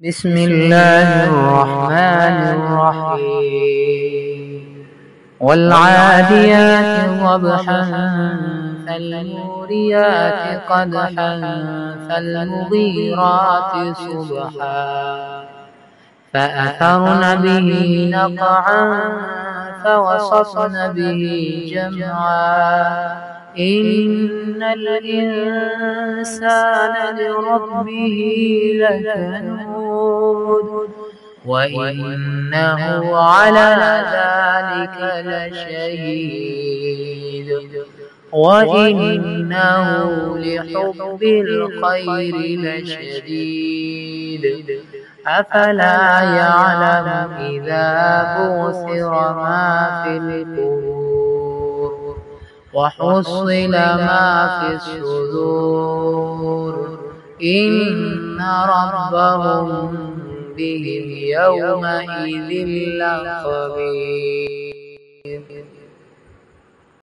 بسم الله الرحمن الرحيم والعاديات ضبحا فالموريات قدحا فالمغيرات صبحا فأثرن به نقعا فوسطن به جمعا إن الإنسان لربه لكنود وإنه على ذلك لشهيد وإنه لحب الخير لشديد أفلا يعلم إذا بعثر ما في القبور وحصل ما في الصدور إن ربهم بهم يومئذ لخبير.